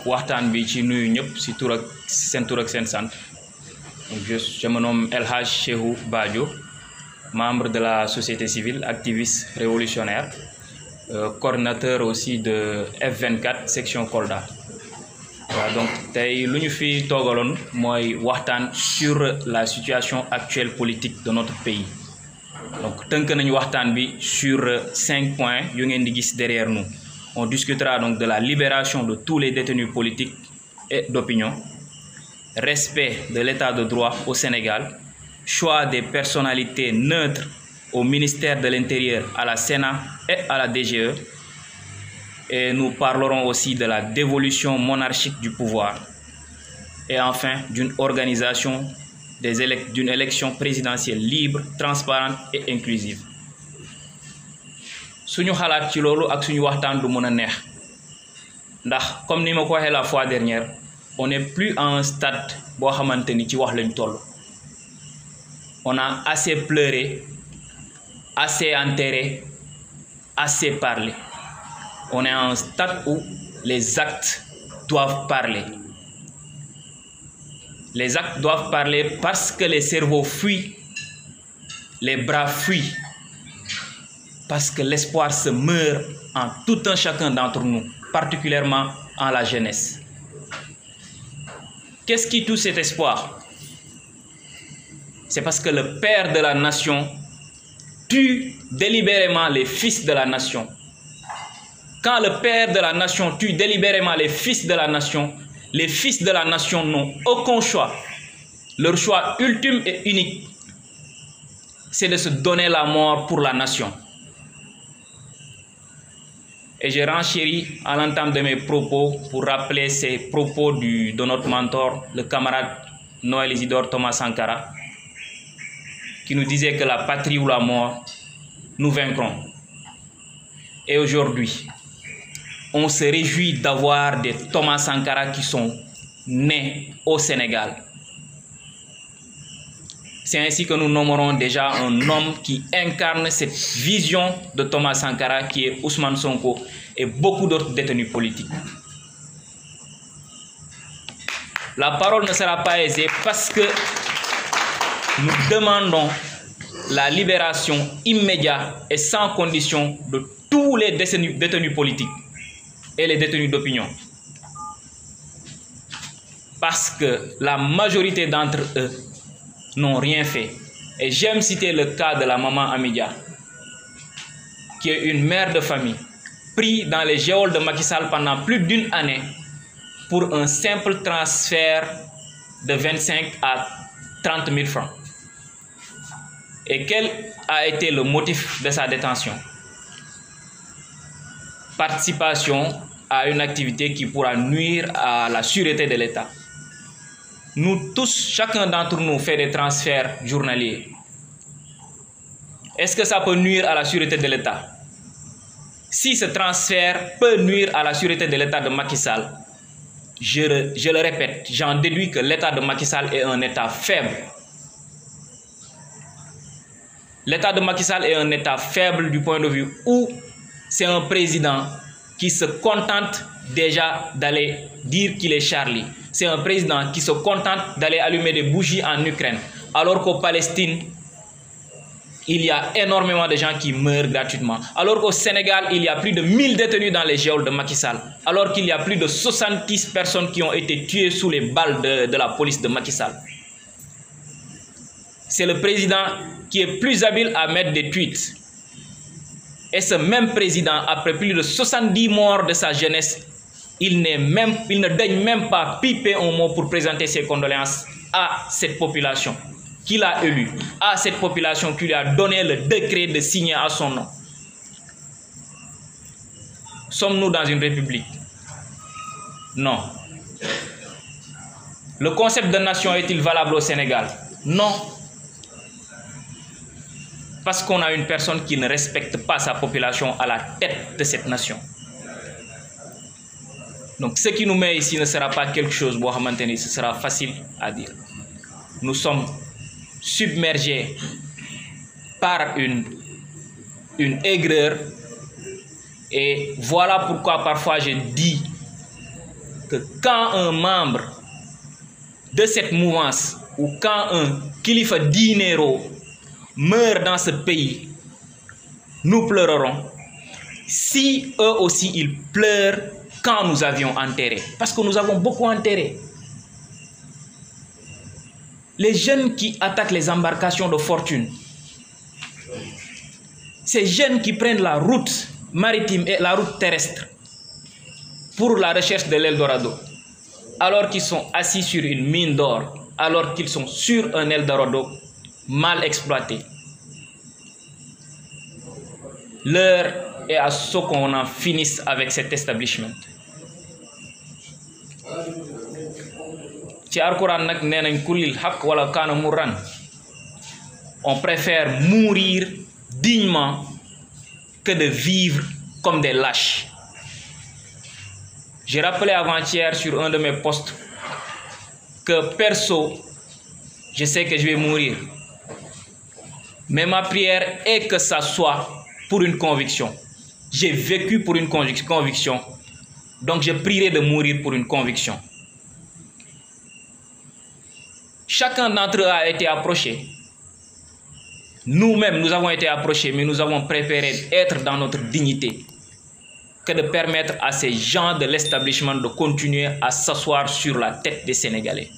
waxtaan bi ci nuyu ñëpp ci tur ak seen tur ak seen sant. Je me nomme El Hadj Cheikhou Badio, membre de la société civile, activiste révolutionnaire, coordinateur aussi de F24 section Kolda. Voilà, donc tey lu ñu fi toogaloon mooy waxtaan sur la situation actuelle politique de notre pays. Donc tënk nañu waxtaan bi sur 5 points yu ngeen di gis derrière nous. On discutera donc de la libération de tous les détenus politiques et d'opinion, respect de l'état de droit au Sénégal, choix des personnalités neutres au ministère de l'Intérieur, à la Sénat et à la DGE. Et nous parlerons aussi de la dévolution monarchique du pouvoir. Et enfin, d'une organisation d'une élection présidentielle libre, transparente et inclusive. Suñu xalaat ci loolu ak suñu waxtaan du mën a neex ndax comme ni ma ko waxee la fois dernière, on n'est plus à un stade boo xamante ni ci wax lañ toll. On a assez pleuré, assez enterré, assez parlé. On est à un stade où les actes doivent parler. Les actes doivent parler parce que les cerveaux fuient, les bras fuient, parce que l'espoir se meurt en tout un chacun d'entre nous, particulièrement en la jeunesse. Qu'est-ce qui tue cet espoir? C'est parce que le père de la nation tue délibérément les fils de la nation. Quand le père de la nation tue délibérément les fils de la nation n'ont aucun choix. Leur choix ultime et unique, c'est de se donner la mort pour la nation. Et je renchéris à l'entame de mes propos pour rappeler ces propos de notre mentor, le camarade Noël Isidore Thomas Sankara, qui nous disait que la patrie ou la mort, nous vaincrons. Et aujourd'hui, on se réjouit d'avoir des Thomas Sankara qui sont nés au Sénégal. C'est ainsi que nous nommerons déjà un homme qui incarne cette vision de Thomas Sankara, qui est Ousmane Sonko et beaucoup d'autres détenus politiques. La parole ne sera pas aisée parce que nous demandons la libération immédiate et sans condition de tous les détenus politiques et les détenus d'opinion. Parce que la majorité d'entre eux n'ont rien fait. Et j'aime citer le cas de la maman Amidia, qui est une mère de famille, prise dans les geôles de Macky Sall pendant plus d'une année pour un simple transfert de 25 à 30 000 francs. Et quel a été le motif de sa détention? Participation à une activité qui pourra nuire à la sûreté de l'État. Nous tous, chacun d'entre nous fait des transferts journaliers. Est-ce que ça peut nuire à la sûreté de l'État? Si ce transfert peut nuire à la sûreté de l'État de Macky Sall, je le répète, j'en déduis que l'État de Macky Sall est un État faible. L'État de Macky Sall est un État faible du point de vue où c'est un président qui se contente déjà d'aller dire qu'il est Charlie. C'est un président qui se contente d'aller allumer des bougies en Ukraine, alors qu'au Palestine, il y a énormément de gens qui meurent gratuitement. Alors qu'au Sénégal, il y a plus de 1000 détenus dans les geôles de Macky Sall. Alors qu'il y a plus de 70 personnes qui ont été tuées sous les balles de la police de Macky Sall. C'est le président qui est plus habile à mettre des tweets. Et ce même président, après plus de 70 morts de sa jeunesse, il ne daigne même pas piper un mot pour présenter ses condoléances à cette population qu'il a élue, à cette population qui lui a donné le décret de signer à son nom. Sommes-nous dans une république? Non. Le concept de nation est-il valable au Sénégal? Non. Parce qu'on a une personne qui ne respecte pas sa population à la tête de cette nation. Donc ce qui nous met ici ne sera pas quelque chose, ce sera facile à dire. Nous sommes submergés par une aigreur, et voilà pourquoi parfois je dis que quand un membre de cette mouvance ou quand un kilifa dinero meurt dans ce pays, nous pleurerons. Si eux aussi ils pleurent quand nous avions enterré, parce que nous avons beaucoup enterré. Les jeunes qui attaquent les embarcations de fortune, ces jeunes qui prennent la route maritime et la route terrestre pour la recherche de l'Eldorado, alors qu'ils sont assis sur une mine d'or, alors qu'ils sont sur un Eldorado mal exploité. L'heure est à ce qu'on en finisse avec cet establishment. On préfère mourir dignement que de vivre comme des lâches. J'ai rappelé avant-hier sur un de mes posts que perso, je sais que je vais mourir. Mais ma prière est que ça soit pour une conviction. J'ai vécu pour une conviction. Donc je prierai de mourir pour une conviction. Chacun d'entre eux a été approché. Nous-mêmes, nous avons été approchés, mais nous avons préféré être dans notre dignité que de permettre à ces gens de l'establishment de continuer à s'asseoir sur la tête des Sénégalais.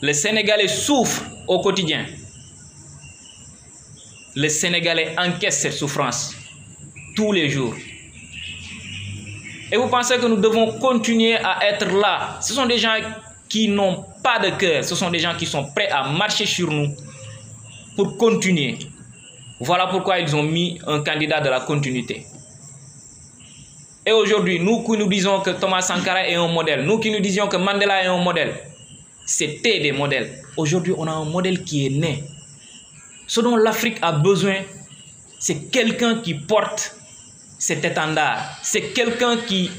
Les Sénégalais souffrent au quotidien. Les Sénégalais encaissent cette souffrance tous les jours. Et vous pensez que nous devons continuer à être là? Ce sont des gens qui n'ont pas de cœur. Ce sont des gens qui sont prêts à marcher sur nous pour continuer. Voilà pourquoi ils ont mis un candidat de la continuité. Et aujourd'hui, nous qui nous disons que Thomas Sankara est un modèle, nous qui nous disions que Mandela est un modèle, c'était des modèles. Aujourd'hui, on a un modèle qui est né. Ce dont l'Afrique a besoin, c'est quelqu'un qui porte cet étendard. C'est quelqu'un qui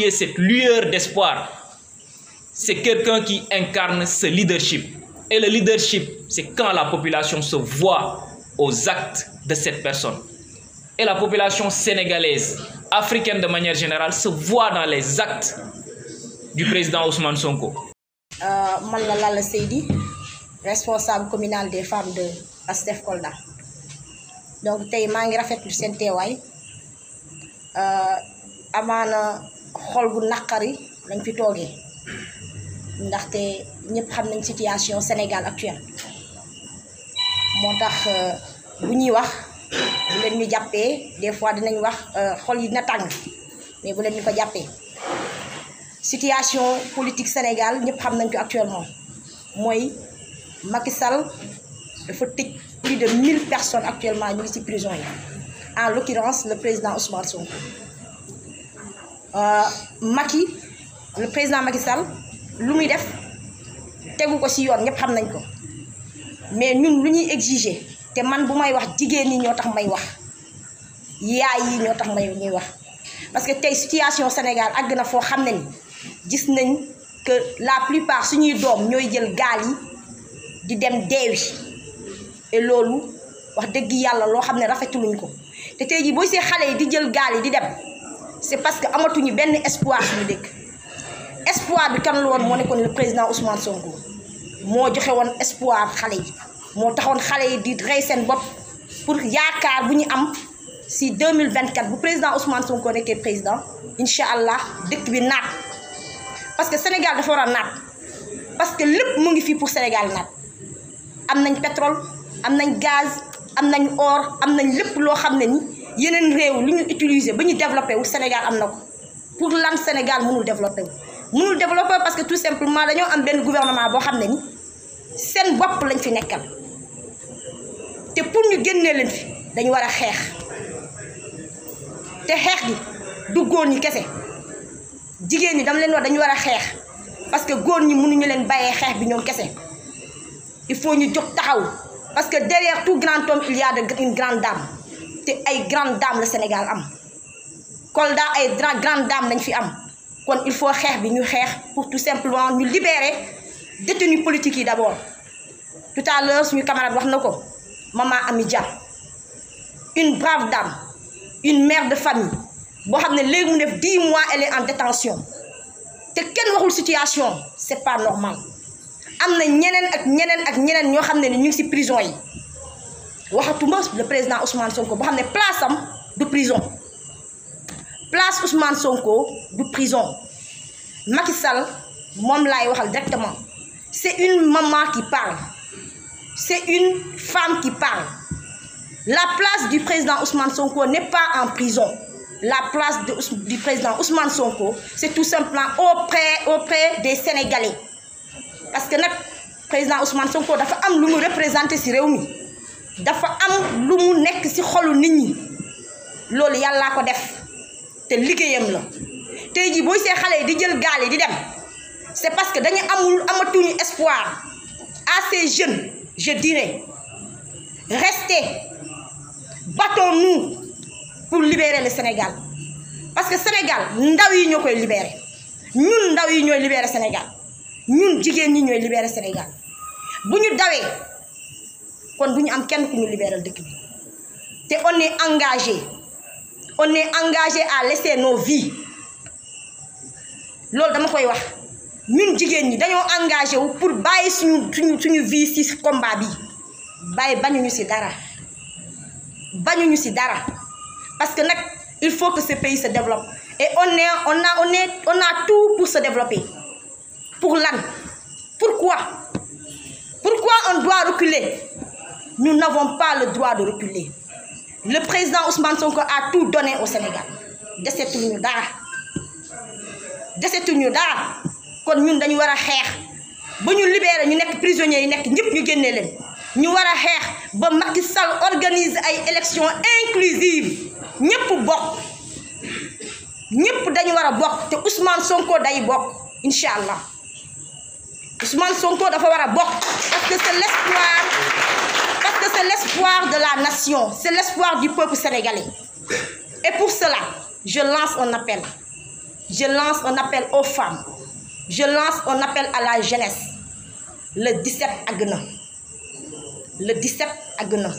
est cette lueur d'espoir. C'est quelqu'un qui incarne ce leadership. Et le leadership, c'est quand la population se voit aux actes de cette personne. Et la population sénégalaise, africaine de manière générale, se voit dans les actes du président Ousmane Sonko. Moi, Lala Seydi, responsable communal des femmes de Pastef Kolda. Donc, je suis rafetlu sen teewaay amaana xol bu naqari lañ fi toogee ndaxte ñëpp xam nañ situation Sénégal actuelle moo tax bu ñuy wax bu leen ñu jàppee des fois dinañ wax xol yi dina tàng mais bu leen ñu ko jàppee situation politique Sénégal ñëpp xam nañ ko actuellement mooy Macky Sall dafa tëj plus de 1000 personnes actuellement ñu ngi ci prison yi en l'occurrence le président Ousmane Sonko Macky le président Macky Sall lu muy def tegu ko ci yoon ñëpp xam nañ ko mais ñun lu ñuy exiger te man bu may wax jigéen ñi ñoo tax may wax yaay yi ñoo tax may ñuy wax parce que tey situation Sénégal àgg na foo xam ne ni gis nañ que la plupart suñuy doom ñooy jël gaal yi di dem deewi et loolu wax dëgg yàlla loo xam ne rafetuluñ ko te tey jii booy see xale yi di jël gaal yi di dem c'est parce que amatuñu benn espoir suñu dëkk espoir bi kan la woon moo nekkoon le président Ousmane Sonko moo joxe woon espoir xale yi moo taxoon xale yi di rey seen bopp pour yaakaar bu ñu am si 2024 bu président Ousmane Sonko nekkee président incha allah dëkk bi naat parce que Sénégal dafa war a naat parce que lépp mu ngi fii pour Sénégal naat am nañ pétrole am nañ gaz am nañ or am nañ lépp loo xam ne ni yeneen réew lu ñu utiliser ba ñu développé wu Sénégal am na ko pour lan Sénégal mënul développé wu mënul développé parce que tout simplement dañoo am benn gouvernement boo xam ne ni seen bopp lañ fi nekkal te pour ñu génnee leen fi dañu war a xeex te xeex gi du góor ñi kese jigéen ñi dama leen wax dañu war a xeex parce que góor ñi mënuñu leen bàyyee xeex bi ñoom kese il faut ñu jóg taxaw parce que derrière tout grand homme il y a une grande dame te ay grande dame le Sénégal am Kolda ay grande dame lañ fi am kon il faut xeex bi ñu xeex pour tout simplement ñu libérer détenus politiques yi d'abord tout à l'heure suñu camarade wax na ko Maman Amy Dia une brave dame une mère de famille boo xam ne léegi mu def 10 mois elle est en détention te kenn waxul situation c'est pas normal am na ñeneen ak ñeneen ñoo xam ne ñu ngi ci prison yi waxatuma le président Ousmane Sonko boo xam ne place am du prison place Ousmane Sonko du prison Macky Sall moom laay waxal directement c'est une maman qui parle c'est une femme qui parle. La place du président Ousmane Sonko n'est pas en prison. La place du président Ousmane Sonko, c'est tout simplement auprès des Sénégalais. Parce que notre président Ousmane Sonko dafa am lu mu représenter ci réew mi dafa am lu mu nekk ci xolu nit ñi loolu yàllaa ko def te liggéeyam la tey jii booy see xale yi di jël gaal yi di dem c'est parce que dañu amatuñu espoir à ces jeunes. Je dirais, restez, battons-nous pour libérer le Sénégal. Parce que Sénégal, ndaw yi ñoo koy libérer. Ñun ndaw yi ñooy libérer Sénégal. Ñun jigéen ñi ñooy libérer Sénégal. Bu ñu dawee kon du ñu am kenn ku ñu libérer dëkk bi. Te on est engagé. On est engagé à laisser nos vies. Loolu dama koy wax. Ñun jigéen ñi dañoo engagé wu pour bàyyi suñu vie ci combat bi bàyyi bañuñu ci dara parce que nag il faut que ce pays se développe et on a tout pour se développer. Pour lan? Pourquoi on doit reculer? Nous n'avons pas le droit de reculer. Le président Ousmane Sonko a tout donné au Sénégal. Desetuñu dara kon ñun dañu war a xeex ba ñu libéré ñu nekk prisonniers yi nekk ñëpp ñu génnee leen ñu war a xeex ba Macky Sall organise ay élections inclusives ñëpp bokk ñëpp dañu war a bokk te Ousmane Sonko day bokk incha allah Ousmane Sonko dafa war a bokk parce que c'est l'espoir de la nation, c'est l'espoir du peuple sénégalais. Et pour cela, je lance un appel aux femmes. Je lance un appel à la jeunesse. Le 17 agna. Le 17 agna.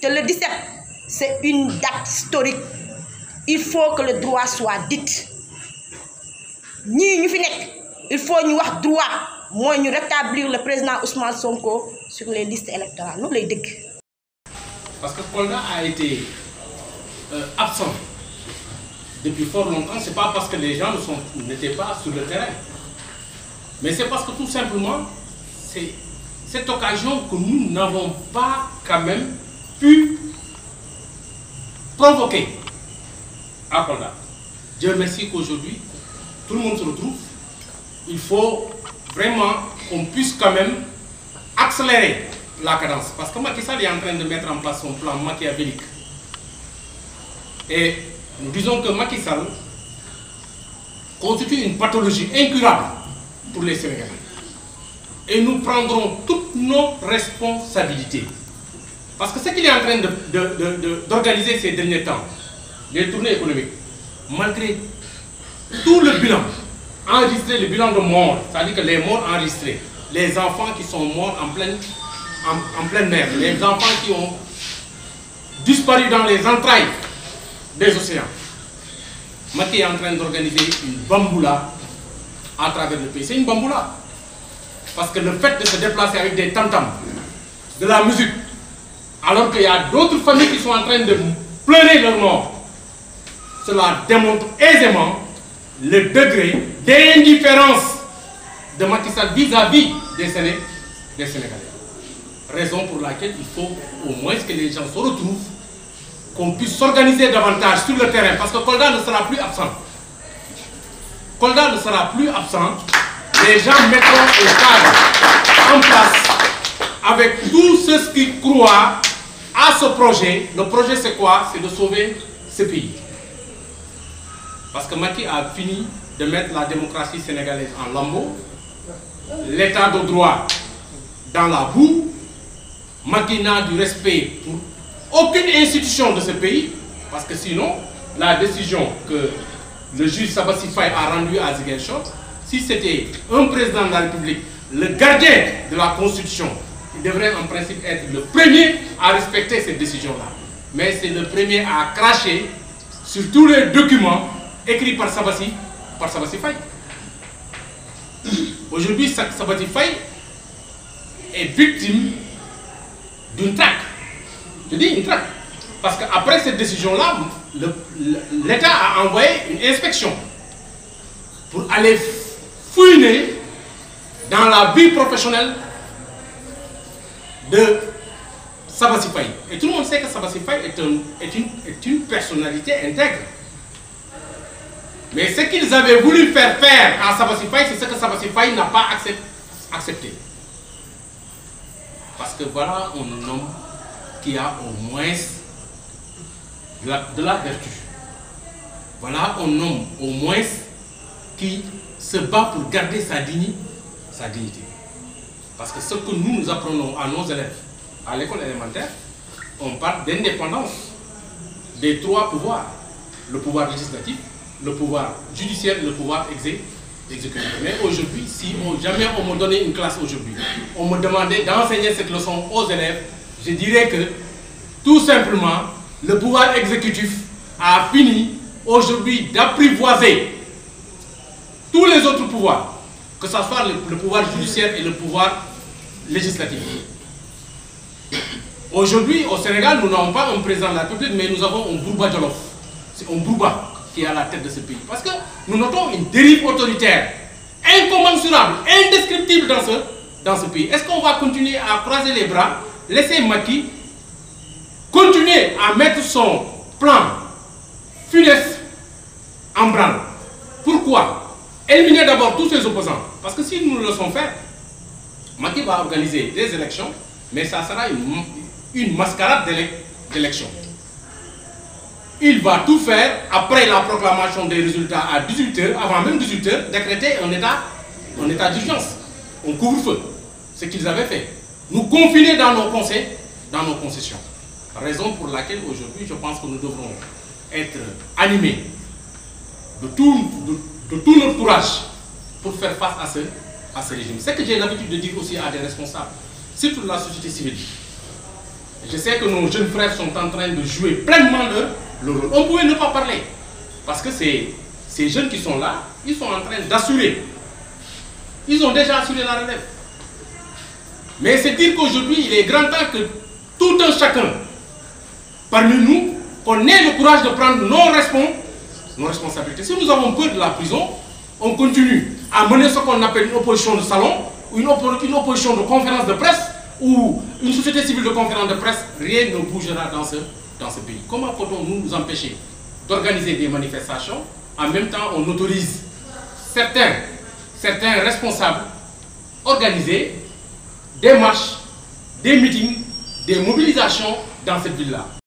Le 17, c'est une date historique. Il faut que le droit soit dit. Il faut nous avoir droit. Moi, nous rétablir le président Ousmane Sonko sur les listes électorales. Nous les déc. Parce que Kolda a été absent depuis fort longtemps, c'est pas parce que les gens n'étaient pas sur le terrain, mais c'est parce que tout simplement, c'est cette occasion que nous n'avons pas quand même pu provoquer à Kolda. Dieu merci qu'aujourd'hui, tout le monde se retrouve. Il faut vraiment qu'on puisse quand même accélérer la cadence, parce que Macky Sall est en train de mettre en place son plan machiavélique. Et nous disons que Macky Sall constitue une pathologie incurable pour les Sénégalais. Et nous prendrons toutes nos responsabilités. Parce que ce qu'il est en train d'organiser ces derniers temps, les tournées économiques, malgré tout le bilan, enregistrer le bilan de mort, c'est-à-dire que les morts enregistrés, les enfants qui sont morts en pleine mer, les enfants qui ont disparu dans les entrailles des océans. Macky est en train d'organiser une bamboula à travers le pays. C'est une bamboula. Parce que le fait de se déplacer avec des tam-tams, de la musique, alors qu'il y a d'autres familles qui sont en train de pleurer leur mort, cela démontre aisément le degré d'indifférence de Macky Sall vis-à-vis des Sénégalais. Raison pour laquelle il faut au moins que les gens se retrouvent, qu'on puisse s'organiser davantage sur le terrain, parce que Kolda ne sera plus absent. Kolda ne sera plus absent. Les gens mettront le cadre en place avec tous ceux qui croient à ce projet. Le projet c'est quoi? C'est de sauver ce pays. Parce que Macky a fini de mettre la démocratie sénégalaise en lambeaux, l'état de droit dans la boue. Macky n'a du respect pour aucune institution de ce pays, parce que sinon, la décision que le juge Sabassi Faye a rendue à Ziguinchor, si c'était un président de la République, le gardien de la Constitution, il devrait en principe être le premier à respecter cette décision-là. Mais c'est le premier à cracher sur tous les documents écrits par Sabassi Faye. Aujourd'hui, Sabassi Faye est victime d'une traque. Je dis une traque. Parce qu'après cette décision-là, l'État a envoyé une inspection pour aller fouiner dans la vie professionnelle de Sabassi Faye. Et tout le monde sait que Sabassi Faye est une personnalité intègre. Mais ce qu'ils avaient voulu faire à Sabassi Faye, c'est ce que Sabassi Faye n'a pas accepté. Parce que voilà un homme qui a au moins de la vertu. Voilà un homme au moins qui se bat pour garder sa dignité. Parce que ce que nous apprenons à nos élèves à l'école élémentaire, on parle d'indépendance des trois pouvoirs. Le pouvoir législatif, le pouvoir judiciaire et le pouvoir exécutif. Mais aujourd'hui, si jamais on me donnait une classe aujourd'hui, on me demandait d'enseigner cette leçon aux élèves, je dirais que tout simplement, le pouvoir exécutif a fini aujourd'hui d'apprivoiser tous les autres pouvoirs, que ce soit le pouvoir judiciaire et le pouvoir législatif. Aujourd'hui, au Sénégal, nous n'avons pas un président de la République, mais nous avons un Bourba Djolof. C'est un Bourba qui est à la tête de ce pays. Parce que nous notons une dérive autoritaire, incommensurable, indescriptible dans ce pays. Est-ce qu'on va continuer à croiser les bras, laisser Macky continuer à mettre son plan funeste en branle? Pourquoi? Éliminer d'abord tous ses opposants. Parce que si nous le laissons faire, Macky va organiser des élections, mais ça sera une mascarade d'élections. Il va tout faire après la proclamation des résultats à 18h, avant même 18h, décréter un état d'urgence, un couvre-feu, ce qu'ils avaient fait. Nous confiner dans nos concessions. Raison pour laquelle aujourd'hui, je pense que nous devrons être animés de tout notre courage pour faire face à ce régime. C'est ce que j'ai l'habitude de dire aussi à des responsables, surtout de la société civile. Je sais que nos jeunes frères sont en train de jouer pleinement leur rôle. On pouvait ne pas parler, parce que ces jeunes qui sont là, ils sont en train d'assurer. Ils ont déjà assuré la relève. Mais c'est dire qu'aujourd'hui, il est grand temps que tout un chacun, parmi nous, qu'on ait le courage de prendre nos responsabilités. Si nous avons peur de la prison, on continue à mener ce qu'on appelle une opposition de salon, ou une opposition de conférence de presse, ou une société civile de conférence de presse. Rien ne bougera dans ce pays. Comment peut-on nous empêcher d'organiser des manifestations? En même temps, on autorise certains responsables organiser des marches, des meetings, des mobilisations dans cette ville-là.